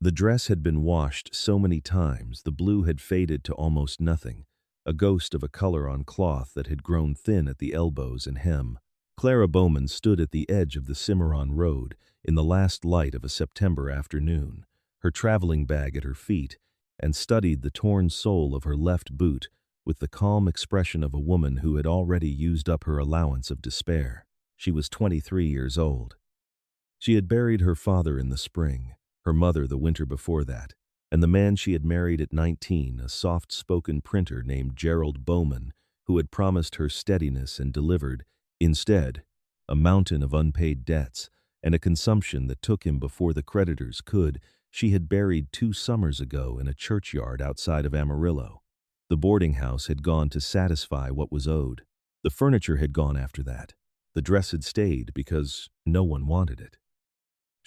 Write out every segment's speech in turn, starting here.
The dress had been washed so many times the blue had faded to almost nothing, a ghost of a color on cloth that had grown thin at the elbows and hem. Clara Bowman stood at the edge of the Cimarron Road in the last light of a September afternoon, her traveling bag at her feet, and studied the torn sole of her left boot with the calm expression of a woman who had already used up her allowance of despair. She was 23 years old. She had buried her father in the spring, her mother the winter before that, and the man she had married at 19, a soft-spoken printer named Gerald Bowman, who had promised her steadiness and delivered, instead, a mountain of unpaid debts and a consumption that took him before the creditors could. She had buried 2 summers ago in a churchyard outside of Amarillo. The boarding house had gone to satisfy what was owed. The furniture had gone after that. The dress had stayed because no one wanted it.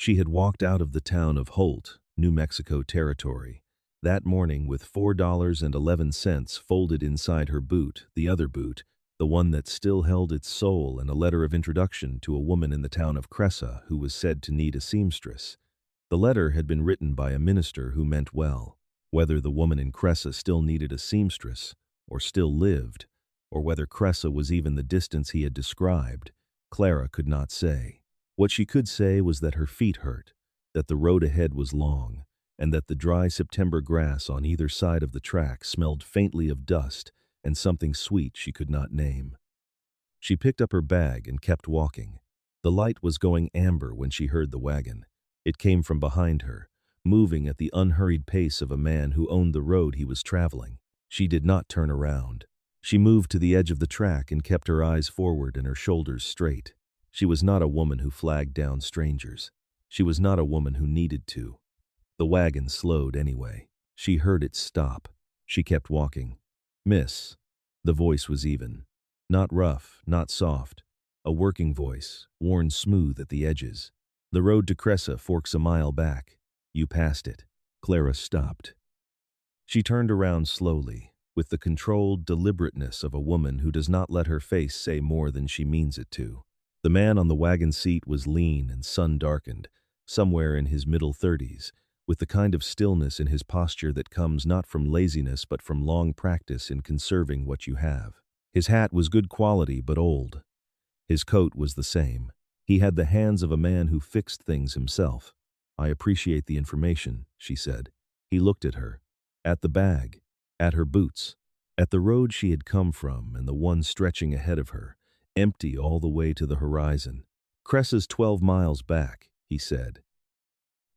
She had walked out of the town of Holt, New Mexico territory, that morning with $4.11 folded inside her boot, the other boot, the one that still held its soul, and a letter of introduction to a woman in the town of Cressa who was said to need a seamstress. The letter had been written by a minister who meant well. Whether the woman in Cressa still needed a seamstress, or still lived, or whether Cressa was even the distance he had described, Clara could not say. What she could say was that her feet hurt, that the road ahead was long, and that the dry September grass on either side of the track smelled faintly of dust and something sweet she could not name. She picked up her bag and kept walking. The light was going amber when she heard the wagon. It came from behind her, moving at the unhurried pace of a man who owned the road he was traveling. She did not turn around. She moved to the edge of the track and kept her eyes forward and her shoulders straight. She was not a woman who flagged down strangers. She was not a woman who needed to. The wagon slowed anyway. She heard it stop. She kept walking. "Miss." The voice was even. Not rough, not soft. A working voice, worn smooth at the edges. "The road to Cressa forks a mile back. You passed it." Clara stopped. She turned around slowly, with the controlled deliberateness of a woman who does not let her face say more than she means it to. The man on the wagon seat was lean and sun-darkened, somewhere in his middle 30s, with the kind of stillness in his posture that comes not from laziness but from long practice in conserving what you have. His hat was good quality but old. His coat was the same. He had the hands of a man who fixed things himself. "I appreciate the information," she said. He looked at her, at the bag, at her boots, at the road she had come from and the one stretching ahead of her, empty all the way to the horizon. "Cressa's 12 miles back," he said.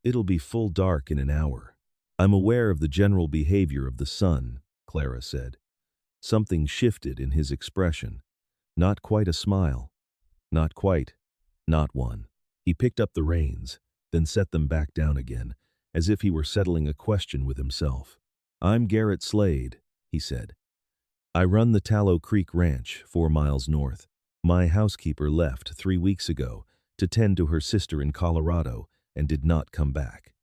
"It'll be full dark in an hour." "I'm aware of the general behavior of the sun," Clara said. Something shifted in his expression. Not quite a smile. Not quite. Not one. He picked up the reins, then set them back down again, as if he were settling a question with himself. "I'm Garrett Slade," he said. "I run the Tallow Creek Ranch, 4 miles north. My housekeeper left 3 weeks ago to tend to her sister in Colorado and did not come back."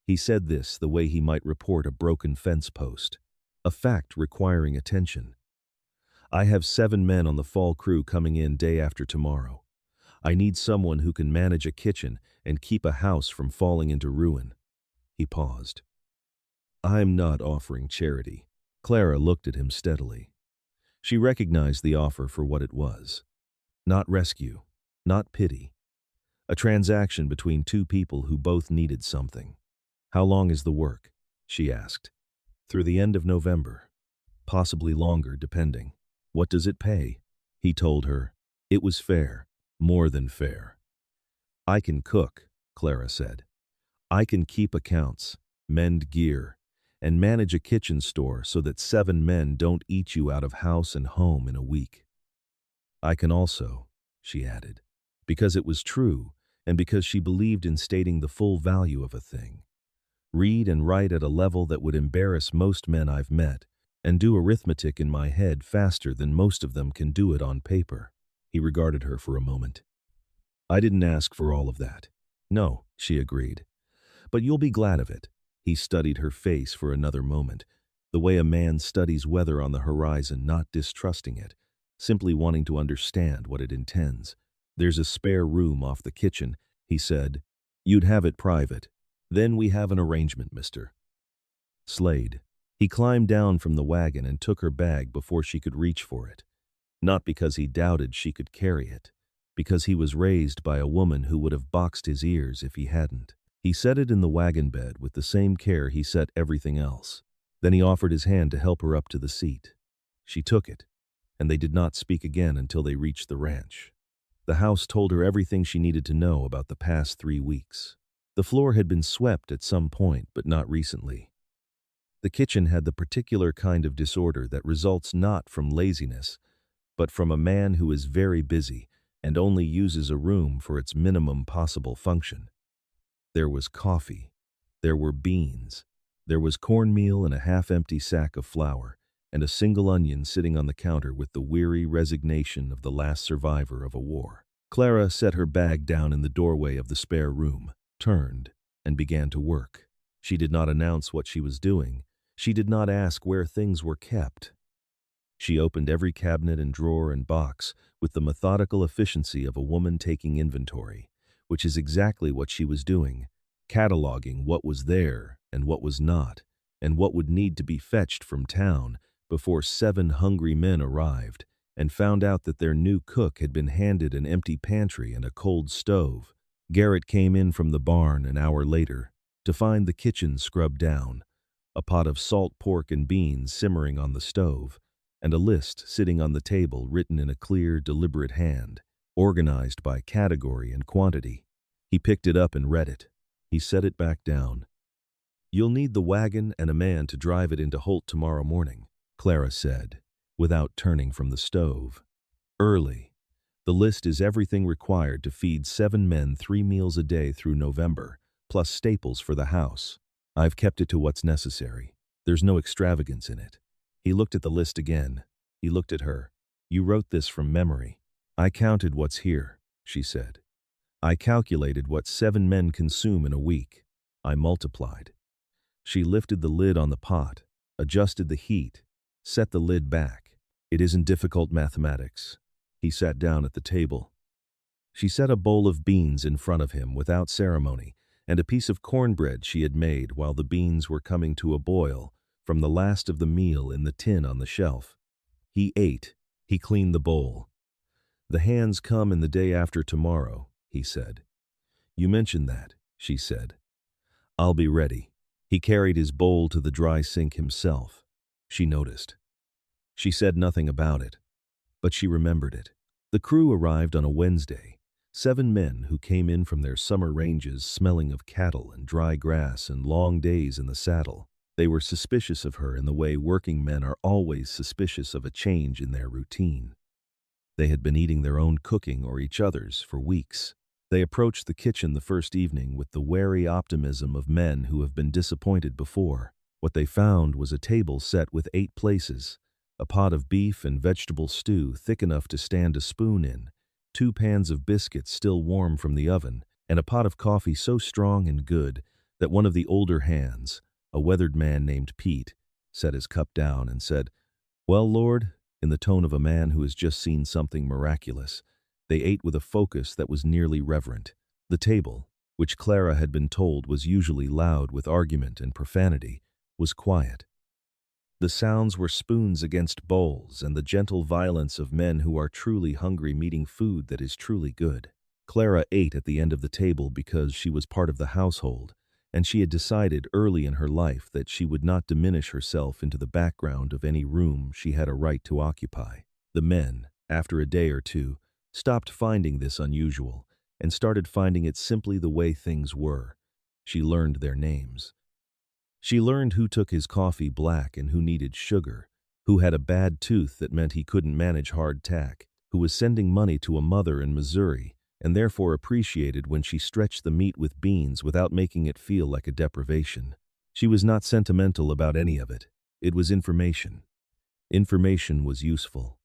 He said this the way he might report a broken fence post, a fact requiring attention. "I have 7 men on the fall crew coming in day after tomorrow. I need someone who can manage a kitchen and keep a house from falling into ruin." He paused. "I'm not offering charity." Clara looked at him steadily. She recognized the offer for what it was. Not rescue, not pity. A transaction between 2 people who both needed something. "How long is the work?" she asked. "Through the end of November. Possibly longer, depending." "What does it pay?" He told her. It was fair. More than fair. "I can cook," Clara said. "I can keep accounts, mend gear, and manage a kitchen store so that 7 men don't eat you out of house and home in a week. I can also," she added, because it was true and because she believed in stating the full value of a thing, "read and write at a level that would embarrass most men I've met, and do arithmetic in my head faster than most of them can do it on paper." He regarded her for a moment. "I didn't ask for all of that." "No," she agreed. "But you'll be glad of it." He studied her face for another moment, the way a man studies weather on the horizon, not distrusting it, simply wanting to understand what it intends. "There's a spare room off the kitchen," he said. "You'd have it private. "Then we have an arrangement, Mr. Slade." He climbed down from the wagon and took her bag before she could reach for it. Not because he doubted she could carry it, because he was raised by a woman who would have boxed his ears if he hadn't. He set it in the wagon bed with the same care he set everything else. Then he offered his hand to help her up to the seat. She took it, and they did not speak again until they reached the ranch. The house told her everything she needed to know about the past 3 weeks. The floor had been swept at some point, but not recently. The kitchen had the particular kind of disorder that results not from laziness, but from a man who is very busy and only uses a room for its minimum possible function. There was coffee. There were beans. There was cornmeal and a half-empty sack of flour, and a single onion sitting on the counter with the weary resignation of the last survivor of a war. Clara set her bag down in the doorway of the spare room, turned, and began to work. She did not announce what she was doing. She did not ask where things were kept. She opened every cabinet and drawer and box with the methodical efficiency of a woman taking inventory, which is exactly what she was doing, cataloging what was there and what was not, and what would need to be fetched from town before 7 hungry men arrived and found out that their new cook had been handed an empty pantry and a cold stove. Garrett came in from the barn an hour later to find the kitchen scrubbed down, a pot of salt pork and beans simmering on the stove, and a list sitting on the table written in a clear, deliberate hand, organized by category and quantity. He picked it up and read it. He set it back down. "You'll need the wagon and a man to drive it into Holt tomorrow morning," Clara said, without turning from the stove. "Early. The list is everything required to feed 7 men 3 meals a day through November, plus staples for the house. I've kept it to what's necessary. There's no extravagance in it." He looked at the list again. He looked at her. "You wrote this from memory." "I counted what's here," she said. "I calculated what 7 men consume in a week. I multiplied." She lifted the lid on the pot, adjusted the heat, set the lid back. "It isn't difficult mathematics." He sat down at the table. She set a bowl of beans in front of him without ceremony, and a piece of cornbread she had made while the beans were coming to a boil from the last of the meal in the tin on the shelf. He ate. He cleaned the bowl. "The hands come in the day after tomorrow," he said. "You mentioned that," she said. "I'll be ready." He carried his bowl to the dry sink himself. She noticed. She said nothing about it, but she remembered it. The crew arrived on a Wednesday, 7 men who came in from their summer ranges smelling of cattle and dry grass and long days in the saddle. They were suspicious of her in the way working men are always suspicious of a change in their routine. They had been eating their own cooking or each other's for weeks. They approached the kitchen the first evening with the wary optimism of men who have been disappointed before. What they found was a table set with 8 places, a pot of beef and vegetable stew thick enough to stand a spoon in, 2 pans of biscuits still warm from the oven, and a pot of coffee so strong and good that one of the older hands, a weathered man named Pete, set his cup down and said, "Well, Lord," in the tone of a man who has just seen something miraculous. They ate with a focus that was nearly reverent. The table, which Clara had been told was usually loud with argument and profanity, was quiet. The sounds were spoons against bowls and the gentle violence of men who are truly hungry meeting food that is truly good. Clara ate at the end of the table because she was part of the household, and she had decided early in her life that she would not diminish herself into the background of any room she had a right to occupy. The men, after a day or two, stopped finding this unusual and started finding it simply the way things were. She learned their names. She learned who took his coffee black and who needed sugar, who had a bad tooth that meant he couldn't manage hardtack, who was sending money to a mother in Missouri, and therefore appreciated when she stretched the meat with beans without making it feel like a deprivation. She was not sentimental about any of it. It was information. Information was useful.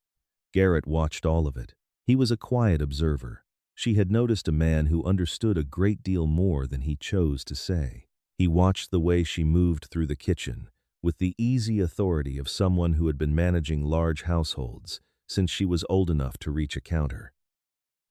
Garrett watched all of it. He was a quiet observer. She had noticed a man who understood a great deal more than he chose to say. He watched the way she moved through the kitchen, with the easy authority of someone who had been managing large households since she was old enough to reach a counter.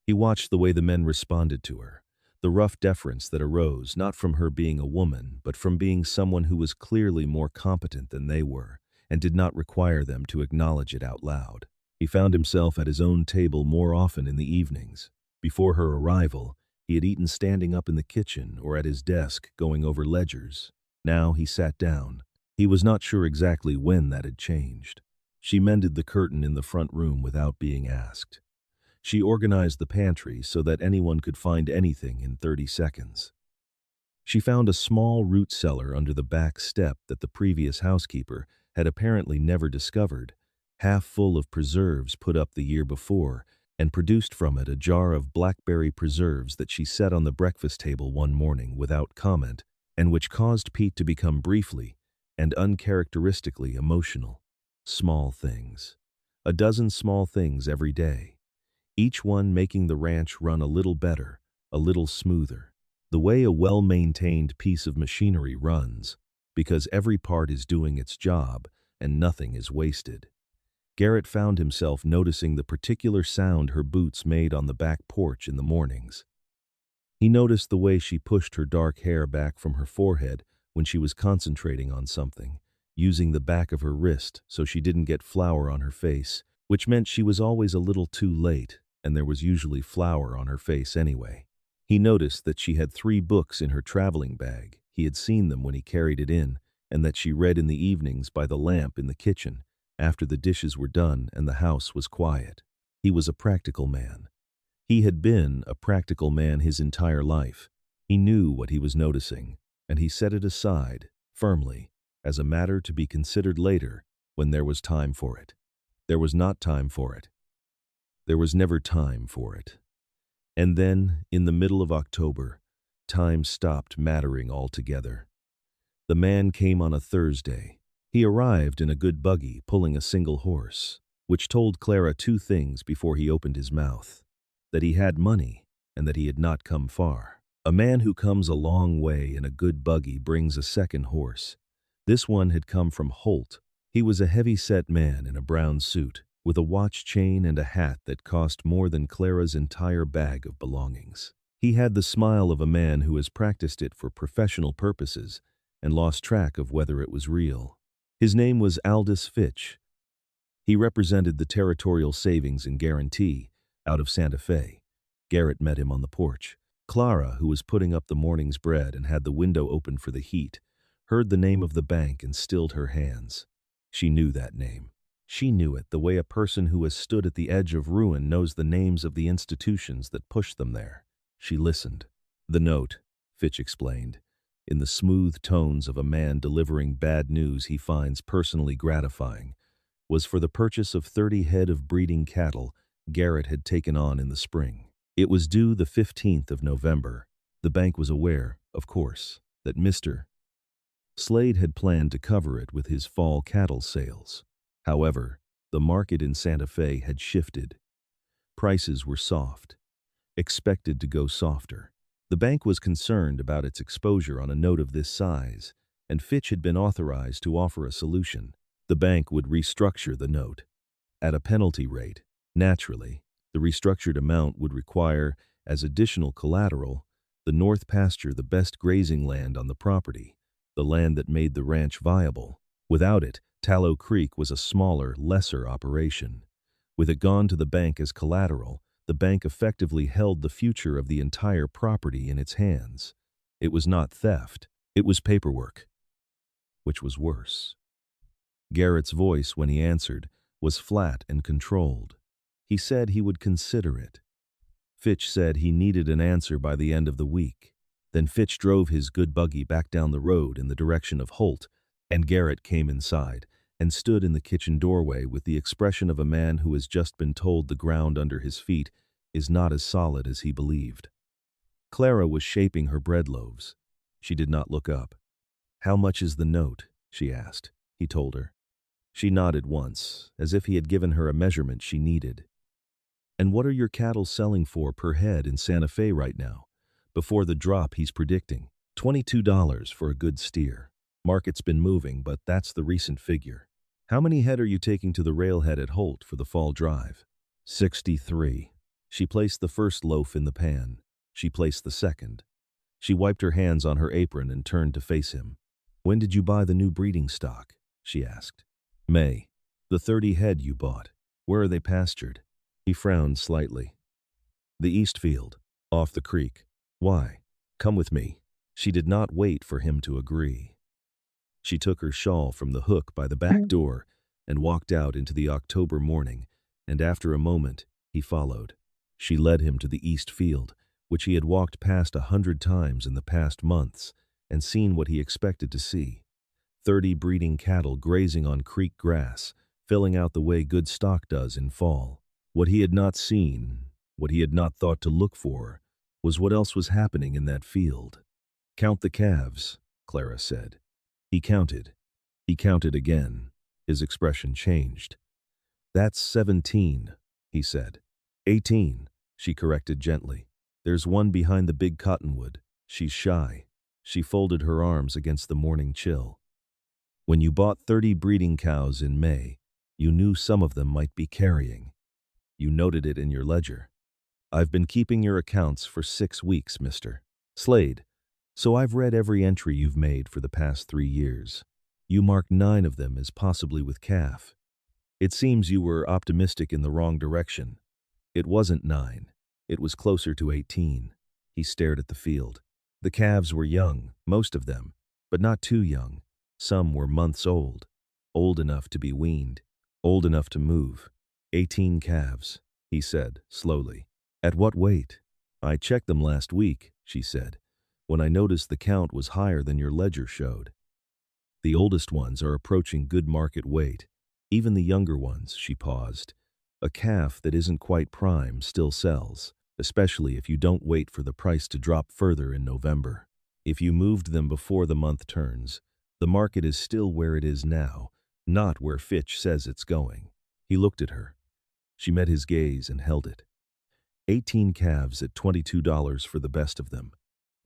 He watched the way the men responded to her, the rough deference that arose not from her being a woman, but from being someone who was clearly more competent than they were, and did not require them to acknowledge it out loud. He found himself at his own table more often in the evenings. Before her arrival, he had eaten standing up in the kitchen or at his desk going over ledgers. Now he sat down. He was not sure exactly when that had changed. She mended the curtain in the front room without being asked. She organized the pantry so that anyone could find anything in 30 seconds. She found a small root cellar under the back step that the previous housekeeper had apparently never discovered, half full of preserves put up the year before, and produced from it a jar of blackberry preserves that she set on the breakfast table one morning without comment, and which caused Pete to become briefly and uncharacteristically emotional. Small things. A dozen small things every day, each one making the ranch run a little better, a little smoother. The way a well-maintained piece of machinery runs, because every part is doing its job and nothing is wasted. Garrett found himself noticing the particular sound her boots made on the back porch in the mornings. He noticed the way she pushed her dark hair back from her forehead when she was concentrating on something, using the back of her wrist so she didn't get flour on her face, which meant she was always a little too late, and there was usually flour on her face anyway. He noticed that she had 3 books in her traveling bag. He had seen them when he carried it in, and that she read in the evenings by the lamp in the kitchen, after the dishes were done and the house was quiet. He was a practical man. He had been a practical man his entire life. He knew what he was noticing, and he set it aside, firmly, as a matter to be considered later, when there was time for it. There was not time for it. There was never time for it. And then, in the middle of October, time stopped mattering altogether. The man came on a Thursday. He arrived in a good buggy pulling a single horse, which told Clara 2 things before he opened his mouth: that he had money and that he had not come far. A man who comes a long way in a good buggy brings a second horse. This one had come from Holt. He was a heavy-set man in a brown suit, with a watch chain and a hat that cost more than Clara's entire bag of belongings. He had the smile of a man who has practiced it for professional purposes and lost track of whether it was real. His name was Aldous Fitch. He represented the Territorial Savings and Guarantee out of Santa Fe. Garrett met him on the porch. Clara, who was putting up the morning's bread and had the window open for the heat, heard the name of the bank and stilled her hands. She knew that name. She knew it the way a person who has stood at the edge of ruin knows the names of the institutions that pushed them there. She listened. "The note," Fitch explained, in the smooth tones of a man delivering bad news he finds personally gratifying, was for the purchase of 30 head of breeding cattle Garrett had taken on in the spring. It was due the 15th of November. The bank was aware, of course, that Mr. Slade had planned to cover it with his fall cattle sales. However, the market in Santa Fe had shifted. Prices were soft, expected to go softer. The bank was concerned about its exposure on a note of this size, and Fitch had been authorized to offer a solution. The bank would restructure the note at a penalty rate. Naturally, the restructured amount would require, as additional collateral, the north pasture, the best grazing land on the property, the land that made the ranch viable. Without it, Tallow Creek was a smaller, lesser operation. With it gone to the bank as collateral, the bank effectively held the future of the entire property in its hands. It was not theft, it was paperwork, which was worse. Garrett's voice, when he answered, was flat and controlled. He said he would consider it. Fitch said he needed an answer by the end of the week. Then Fitch drove his good buggy back down the road in the direction of Holt, and Garrett came inside and stood in the kitchen doorway with the expression of a man who has just been told the ground under his feet is not as solid as he believed. Clara was shaping her bread loaves. She did not look up. "How much is the note?" she asked. He told her. She nodded once, as if he had given her a measurement she needed. "And what are your cattle selling for per head in Santa Fe right now? Before the drop he's predicting. $22 for a good steer. Market's been moving, but that's the recent figure. How many head are you taking to the railhead at Holt for the fall drive?" 63. She placed the first loaf in the pan. She placed the second. She wiped her hands on her apron and turned to face him. "When did you buy the new breeding stock?" she asked. "May. The 30 head you bought. Where are they pastured?" He frowned slightly. "The east field, off the creek." "Why?" "Come with me." She did not wait for him to agree. She took her shawl from the hook by the back door and walked out into the October morning, and after a moment, he followed. She led him to the east field, which he had walked past 100 times in the past months, and seen what he expected to see. 30 breeding cattle grazing on creek grass, filling out the way good stock does in fall. What he had not seen, what he had not thought to look for, was what else was happening in that field. "Count the calves," Clara said. He counted. He counted again. His expression changed. "That's 17, he said. 18, she corrected gently. "There's one behind the big cottonwood. She's shy." She folded her arms against the morning chill. "When you bought 30 breeding cows in May, you knew some of them might be carrying. You noted it in your ledger. I've been keeping your accounts for 6 weeks, Mr. Slade, so I've read every entry you've made for the past 3 years. You marked 9 of them as possibly with calf. It seems you were optimistic in the wrong direction. It wasn't 9. It was closer to 18. He stared at the field. The calves were young, most of them, but not too young. Some were months old enough to be weaned, old enough to move. 18 calves, he said, slowly. At what weight? I checked them last week, she said, when I noticed the count was higher than your ledger showed. The oldest ones are approaching good market weight. Even the younger ones, she paused. A calf that isn't quite prime still sells, especially if you don't wait for the price to drop further in November. If you moved them before the month turns, the market is still where it is now, not where Fitch says it's going. He looked at her. She met his gaze and held it. 18 calves at $22 for the best of them,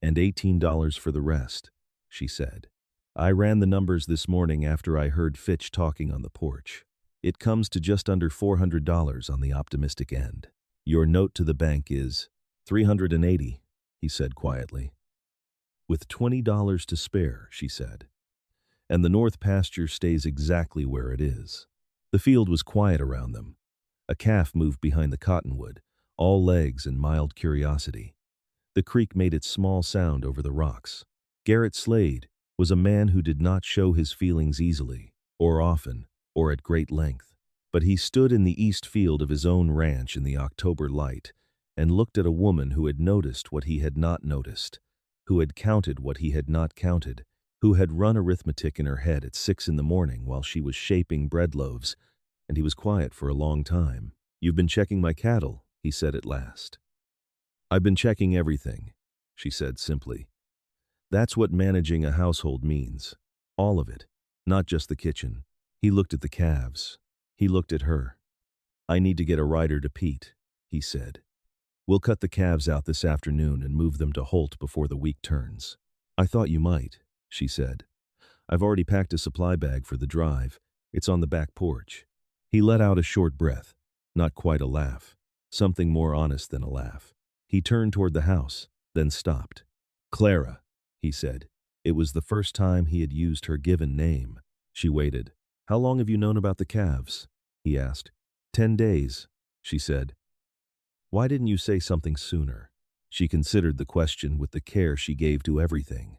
and $18 for the rest, she said. I ran the numbers this morning after I heard Fitch talking on the porch. It comes to just under $400 on the optimistic end. Your note to the bank is $380, he said quietly. With $20 to spare, she said. And the north pasture stays exactly where it is. The field was quiet around them. A calf moved behind the cottonwood, all legs and mild curiosity. The creek made its small sound over the rocks. Garrett Slade was a man who did not show his feelings easily, or often, or at great length. But he stood in the east field of his own ranch in the October light and looked at a woman who had noticed what he had not noticed, who had counted what he had not counted, who had run arithmetic in her head at 6 in the morning while she was shaping bread loaves, and he was quiet for a long time. You've been checking my cattle, he said at last. I've been checking everything, she said simply. That's what managing a household means. All of it, not just the kitchen. He looked at the calves. He looked at her. I need to get a rider to Pete, he said. We'll cut the calves out this afternoon and move them to Holt before the week turns. I thought you might, she said. I've already packed a supply bag for the drive. It's on the back porch. He let out a short breath, not quite a laugh, something more honest than a laugh. He turned toward the house, then stopped. Clara, he said. It was the first time he had used her given name. She waited. How long have you known about the calves? He asked. 10 days, she said. Why didn't you say something sooner? She considered the question with the care she gave to everything.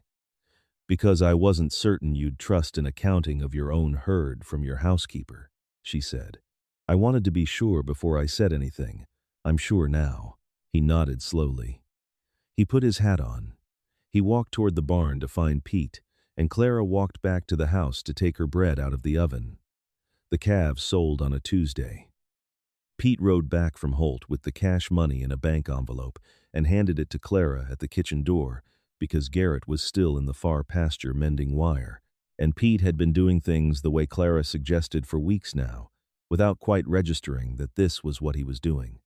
Because I wasn't certain you'd trust an accounting of your own herd from your housekeeper, she said. I wanted to be sure before I said anything. I'm sure now. He nodded slowly. He put his hat on. He walked toward the barn to find Pete, and Clara walked back to the house to take her bread out of the oven. The calves sold on a Tuesday. Pete rode back from Holt with the cash money in a bank envelope and handed it to Clara at the kitchen door because Garrett was still in the far pasture mending wire, and Pete had been doing things the way Clara suggested for weeks now, without quite registering that this was what he was doing.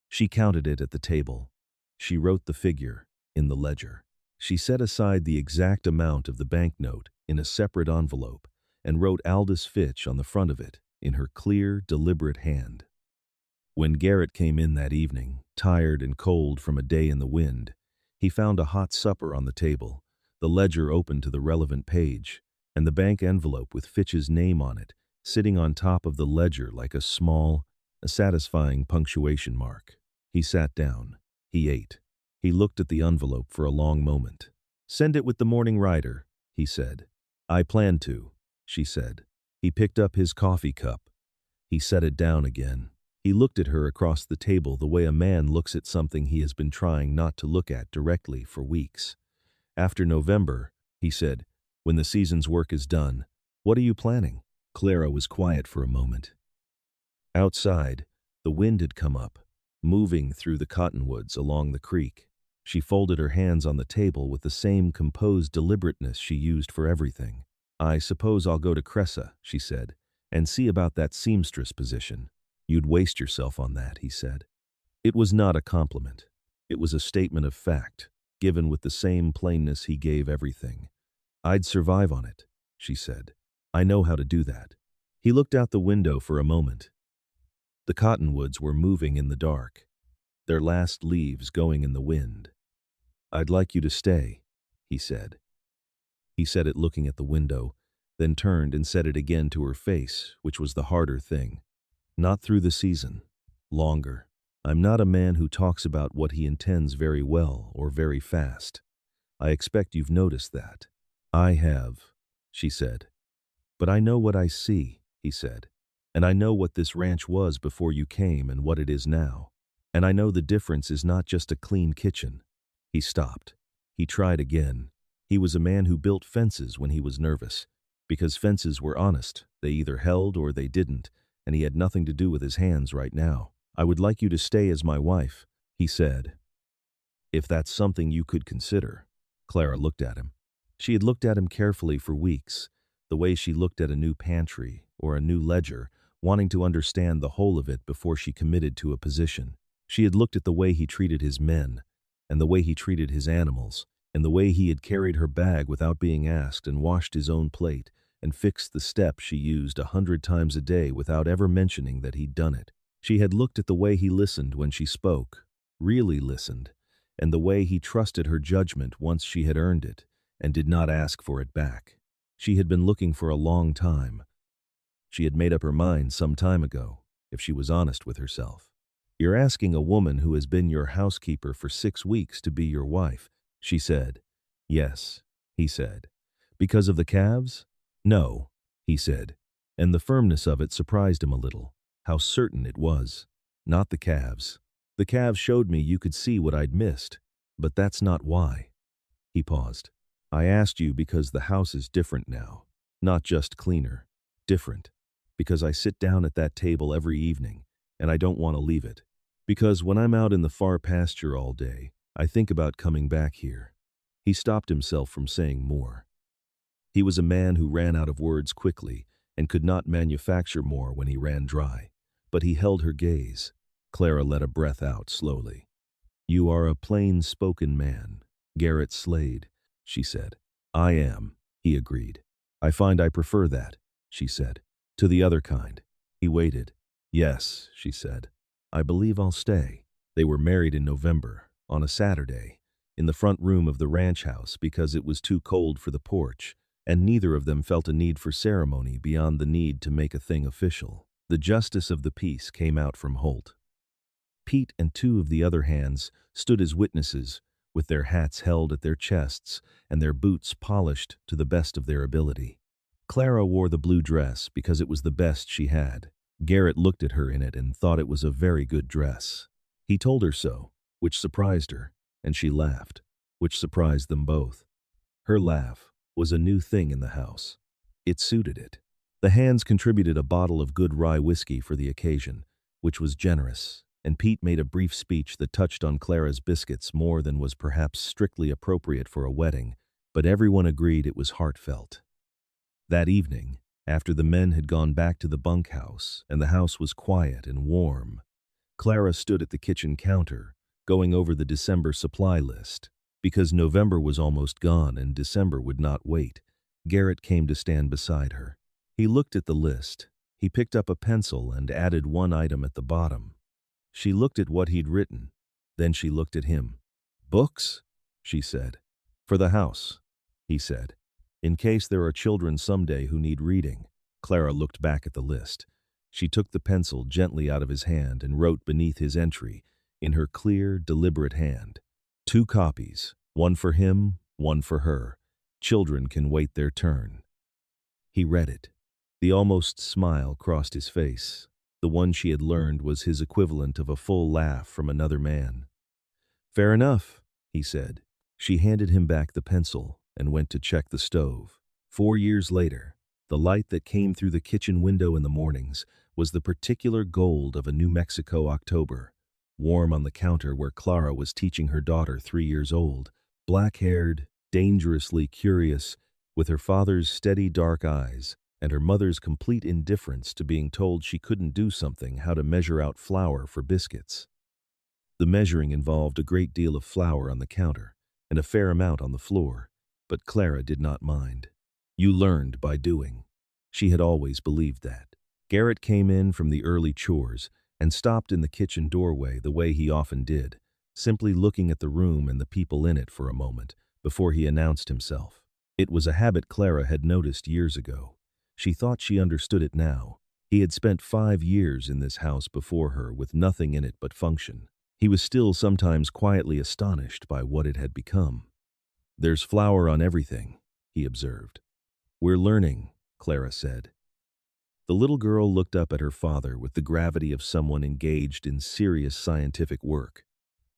She counted it at the table. She wrote the figure in the ledger. She set aside the exact amount of the banknote in a separate envelope and wrote Aldous Fitch on the front of it in her clear, deliberate hand. When Garrett came in that evening, tired and cold from a day in the wind, He found a hot supper on the table, the ledger open to the relevant page, and the bank envelope with Fitch's name on it, sitting on top of the ledger like a small, satisfying punctuation mark. He sat down. He ate. He looked at the envelope for a long moment. "Send it with the morning rider," he said. "I plan to," she said. He picked up his coffee cup. He set it down again. He looked at her across the table the way a man looks at something he has been trying not to look at directly for weeks. "After November," he said, "when the season's work is done, what are you planning?" Clara was quiet for a moment. Outside, the wind had come up, moving through the cottonwoods along the creek. She folded her hands on the table with the same composed deliberateness she used for everything. "I suppose I'll go to Cressa," she said, "and see about that seamstress position." "You'd waste yourself on that," he said. It was not a compliment. It was a statement of fact, given with the same plainness he gave everything. "I'd survive on it," she said. "I know how to do that." He looked out the window for a moment. The cottonwoods were moving in the dark, their last leaves going in the wind. "I'd like you to stay," he said. He said it looking at the window, then turned and said it again to her face, which was the harder thing. "Not through the season. Longer. I'm not a man who talks about what he intends very well or very fast. I expect you've noticed that." "I have," she said. "But I know what I see," he said. "And I know what this ranch was before you came and what it is now. And I know the difference is not just a clean kitchen." He stopped. He tried again. He was a man who built fences when he was nervous, because fences were honest. They either held or they didn't, and he had nothing to do with his hands right now. "I would like you to stay as my wife," he said. "If that's something you could consider." Clara looked at him. She had looked at him carefully for weeks, the way she looked at a new pantry or a new ledger, wanting to understand the whole of it before she committed to a position. She had looked at the way he treated his men, and the way he treated his animals, and the way he had carried her bag without being asked and washed his own plate, and fixed the step she used 100 times a day without ever mentioning that he'd done it. She had looked at the way he listened when she spoke, really listened, and the way he trusted her judgment once she had earned it, and did not ask for it back. She had been looking for a long time. She had made up her mind some time ago, if she was honest with herself. "You're asking a woman who has been your housekeeper for 6 weeks to be your wife," she said. "Yes," he said. "Because of the calves?" "No," he said, and the firmness of it surprised him a little. How certain it was. "Not the calves. The calves showed me you could see what I'd missed, but that's not why." He paused. "I asked you because the house is different now. Not just cleaner. Different. Because I sit down at that table every evening, and I don't want to leave it. Because when I'm out in the far pasture all day, I think about coming back here." He stopped himself from saying more. He was a man who ran out of words quickly and could not manufacture more when he ran dry. But he held her gaze. Clara let a breath out slowly. "You are a plain-spoken man, Garrett Slade," she said. "I am," he agreed. "I find I prefer that," she said, "to the other kind." He waited. "Yes," she said. "I believe I'll stay." They were married in November, on a Saturday, in the front room of the ranch house because it was too cold for the porch, and neither of them felt a need for ceremony beyond the need to make a thing official. The justice of the peace came out from Holt. Pete and 2 of the other hands stood as witnesses, with their hats held at their chests and their boots polished to the best of their ability. Clara wore the blue dress because it was the best she had. Garrett looked at her in it and thought it was a very good dress. He told her so, which surprised her, and she laughed, which surprised them both. Her laugh was a new thing in the house. It suited it. The hands contributed a bottle of good rye whiskey for the occasion, which was generous, and Pete made a brief speech that touched on Clara's biscuits more than was perhaps strictly appropriate for a wedding, but everyone agreed it was heartfelt. That evening, after the men had gone back to the bunkhouse and the house was quiet and warm, Clara stood at the kitchen counter, going over the December supply list. Because November was almost gone and December would not wait, Garrett came to stand beside her. He looked at the list. He picked up a pencil and added one item at the bottom. She looked at what he'd written. Then she looked at him. "Books?" she said. For the house, he said. In case there are children someday who need reading. Clara looked back at the list. She took the pencil gently out of his hand and wrote beneath his entry, in her clear, deliberate hand. 2 copies, one for him, one for her. Children can wait their turn. He read it. The almost smile crossed his face. The one she had learned was his equivalent of a full laugh from another man. Fair enough, he said. She handed him back the pencil and went to check the stove. 4 years later, the light that came through the kitchen window in the mornings was the particular gold of a New Mexico October, warm on the counter where Clara was teaching her daughter 3 years old, black-haired, dangerously curious, with her father's steady dark eyes and her mother's complete indifference to being told she couldn't do something, how to measure out flour for biscuits. The measuring involved a great deal of flour on the counter and a fair amount on the floor, but Clara did not mind. You learned by doing. She had always believed that. Garrett came in from the early chores and stopped in the kitchen doorway the way he often did, simply looking at the room and the people in it for a moment before he announced himself. It was a habit Clara had noticed years ago. She thought she understood it now. He had spent 5 years in this house before her with nothing in it but function. He was still sometimes quietly astonished by what it had become. There's flour on everything, he observed. We're learning, Clara said. The little girl looked up at her father with the gravity of someone engaged in serious scientific work.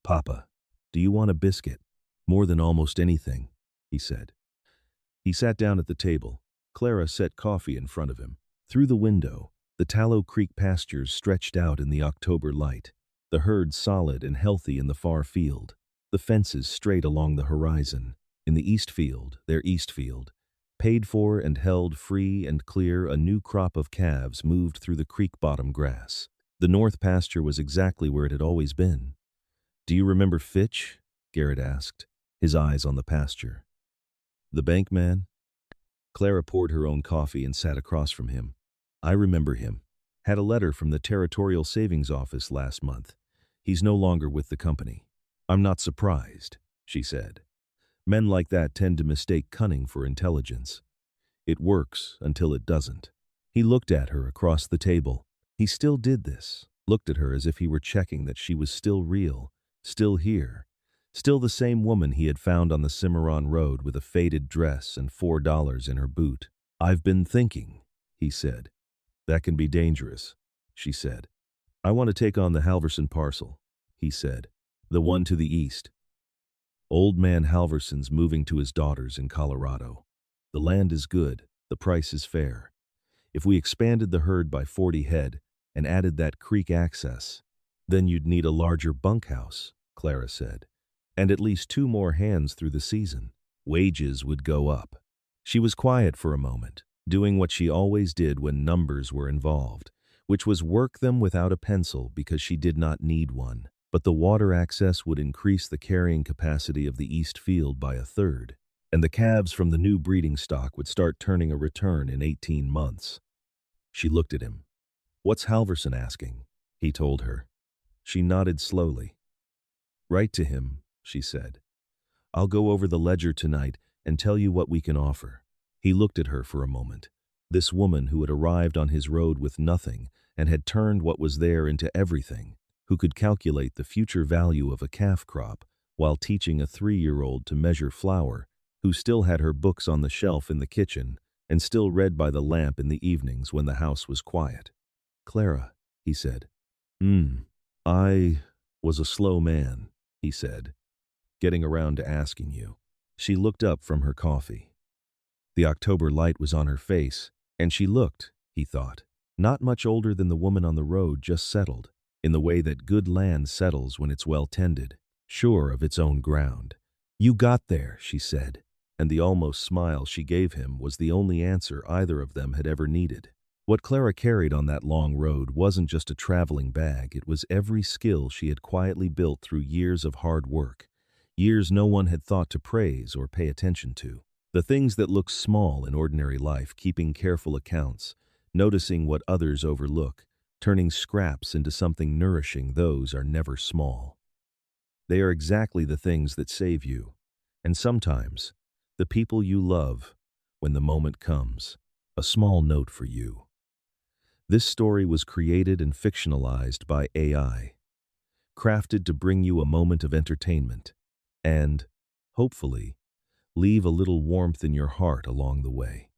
Papa, do you want a biscuit? More than almost anything, he said. He sat down at the table. Clara set coffee in front of him. Through the window, the Tallow Creek pastures stretched out in the October light, the herd solid and healthy in the far field, the fences straight along the horizon. In the east field, their east field, paid for and held free and clear, a new crop of calves moved through the creek-bottom grass. The north pasture was exactly where it had always been. Do you remember Fitch? Garrett asked, his eyes on the pasture. The bank man? Clara poured her own coffee and sat across from him. I remember him. Had a letter from the Territorial Savings Office last month. He's no longer with the company. I'm not surprised, she said. Men like that tend to mistake cunning for intelligence. It works until it doesn't. He looked at her across the table. He still did this, looked at her as if he were checking that she was still real, still here, still the same woman he had found on the Cimarron Road with a faded dress and $4 in her boot. I've been thinking, he said. That can be dangerous, she said. I want to take on the Halverson parcel, he said. The one to the east. Old man Halverson's moving to his daughters in Colorado. The land is good, the price is fair. If we expanded the herd by 40 head and added that creek access, then you'd need a larger bunkhouse, Clara said, and at least 2 more hands through the season. Wages would go up. She was quiet for a moment, doing what she always did when numbers were involved, which was work them without a pencil because she did not need one. But the water access would increase the carrying capacity of the east field by 1/3, and the calves from the new breeding stock would start turning a return in 18 months. She looked at him. What's Halverson asking? He told her. She nodded slowly. Write to him, she said. I'll go over the ledger tonight and tell you what we can offer. He looked at her for a moment. This woman who had arrived on his road with nothing and had turned what was there into everything, who could calculate the future value of a calf crop while teaching a 3-year-old to measure flour, who still had her books on the shelf in the kitchen and still read by the lamp in the evenings when the house was quiet. Clara, he said. I was a slow man, he said, getting around to asking you. She looked up from her coffee. The October light was on her face, and she looked, he thought, not much older than the woman on the road, just settled, in the way that good land settles when it's well tended, sure of its own ground. You got there, she said, and the almost smile she gave him was the only answer either of them had ever needed. What Clara carried on that long road wasn't just a traveling bag, it was every skill she had quietly built through years of hard work, years no one had thought to praise or pay attention to. The things that look small in ordinary life, keeping careful accounts, noticing what others overlook, turning scraps into something nourishing, those are never small. They are exactly the things that save you. and sometimes, the people you love when the moment comes. A small note for you. This story was created and fictionalized by AI, crafted to bring you a moment of entertainment and, hopefully, leave a little warmth in your heart along the way.